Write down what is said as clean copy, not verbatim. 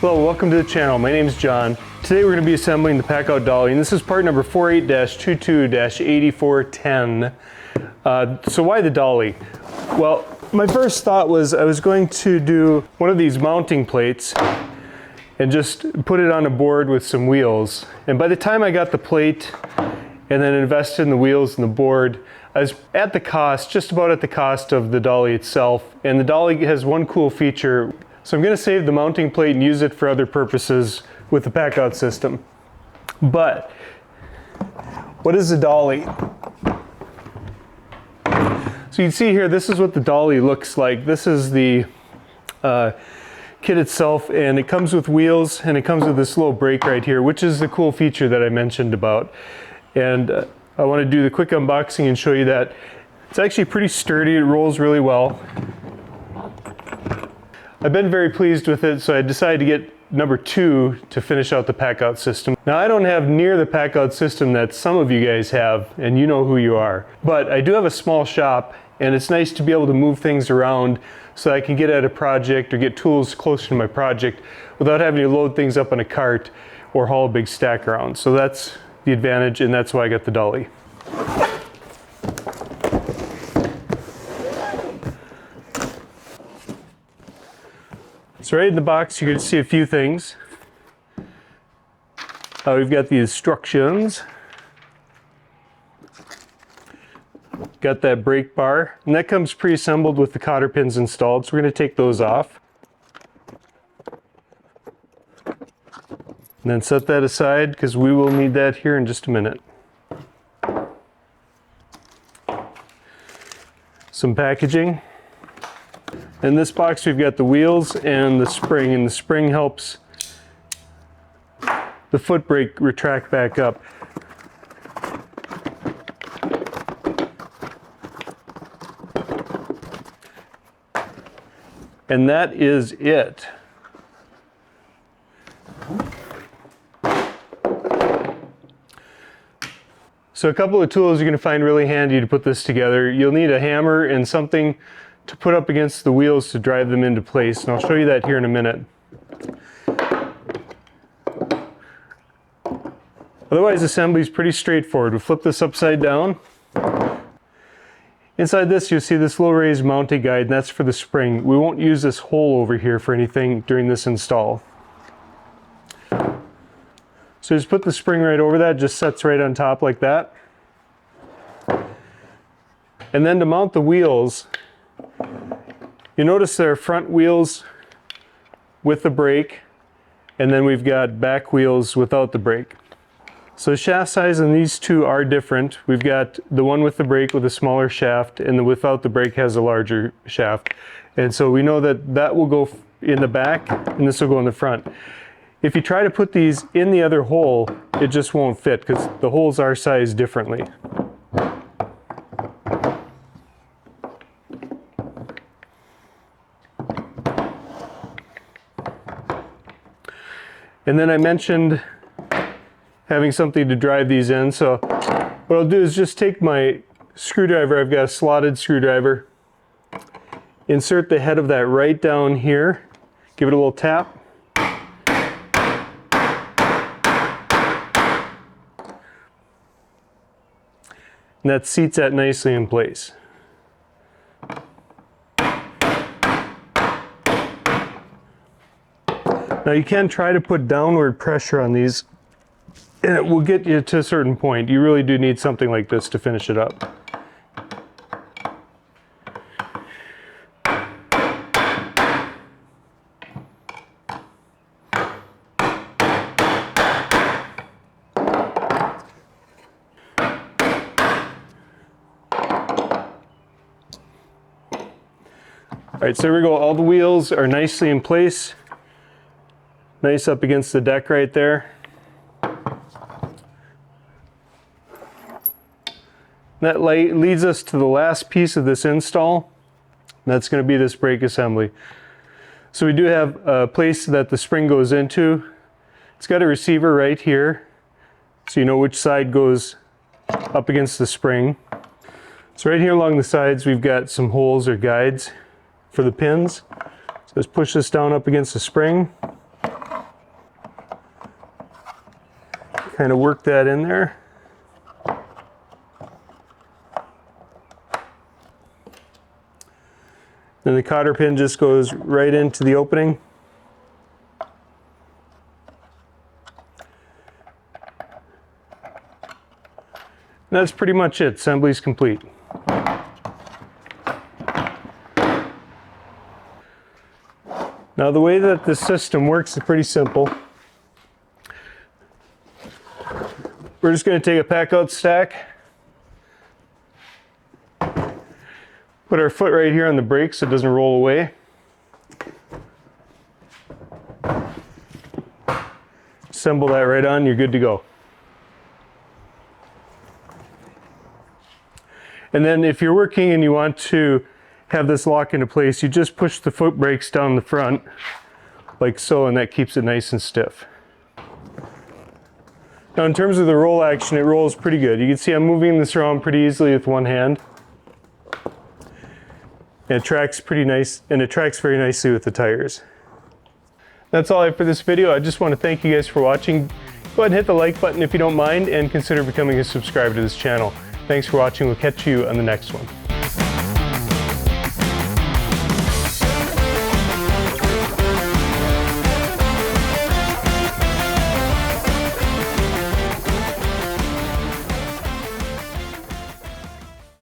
Hello, welcome to the channel. My name is John. Today we're going to be assembling the Packout Dolly, and this is part number 48-22-8410. So why the Dolly? Well, my first thought was I was going to do one of these mounting plates and just put it on a board with some wheels. And by the time I got the plate and then invested in the wheels and the board, I was at the cost, just about at the cost of the Dolly itself. And the Dolly has one cool feature. So I'm going to save the mounting plate and use it for other purposes with the Packout system. But what is a Dolly? So you can see here, this is what the Dolly looks like. This is the kit itself, and it comes with wheels and it comes with this little brake right here, which is the cool feature that I mentioned about. And I want to do the quick unboxing and show you that it's actually pretty sturdy. It rolls really well. I've been very pleased with it, so I decided to get number 2 to finish out the Packout system. Now, I don't have near the Packout system that some of you guys have, and you know who you are. But I do have a small shop, and it's nice to be able to move things around so I can get at a project or get tools closer to my project without having to load things up on a cart or haul a big stack around. So that's the advantage, and that's why I got the Dolly. So right in the box, you're going to see a few things. We've got the instructions. Got that brake bar, and that comes pre-assembled with the cotter pins installed, so we're going to take those off. And then set that aside, because we will need that here in just a minute. Some packaging. In this box we've got the wheels and the spring helps the foot brake retract back up. And that is it. So a couple of tools you're going to find really handy to put this together. You'll need a hammer and something to put up against the wheels to drive them into place, and I'll show you that here in a minute. Otherwise, assembly is pretty straightforward. We'll flip this upside down. Inside this, you'll see this little raised mounting guide, and that's for the spring. We won't use this hole over here for anything during this install. So just put the spring right over that, just sets right on top like that. And then to mount the wheels, you notice there are front wheels with the brake, and then we've got back wheels without the brake. So shaft size on these two are different. We've got the one with the brake with a smaller shaft, and the without the brake has a larger shaft. And so we know that that will go in the back, and this will go in the front. If you try to put these in the other hole, it just won't fit because the holes are sized differently. And then I mentioned having something to drive these in. So what I'll do is just take my screwdriver. I've got a slotted screwdriver. Insert the head of that right down here. Give it a little tap. And that seats that nicely in place. Now you can try to put downward pressure on these, and it will get you to a certain point. You really do need something like this to finish it up. All right, so here we go. All the wheels are nicely in place. Nice up against the deck right there. That leads us to the last piece of this install. That's going to be this brake assembly. So we do have a place that the spring goes into. It's got a receiver right here, so you know which side goes up against the spring. So right here along the sides we've got some holes or guides for the pins. So let's push this down up against the spring. kind of work that in there. Then the cotter pin just goes right into the opening. And that's pretty much it. Assembly's complete. Now the way that this system works is pretty simple. We're just going to take a pack-out stack, put our foot right here on the brake so it doesn't roll away. Assemble that right on, you're good to go. And then if you're working and you want to have this lock into place, you just push the foot brakes down the front like so, and that keeps it nice and stiff. Now in terms of the roll action, it rolls pretty good. You can see I'm moving this around pretty easily with one hand. And it tracks pretty nice, and it tracks very nicely with the tires. That's all I have for this video. I just want to thank you guys for watching. Go ahead and hit the like button if you don't mind, and consider becoming a subscriber to this channel. Thanks for watching. We'll catch you on the next one.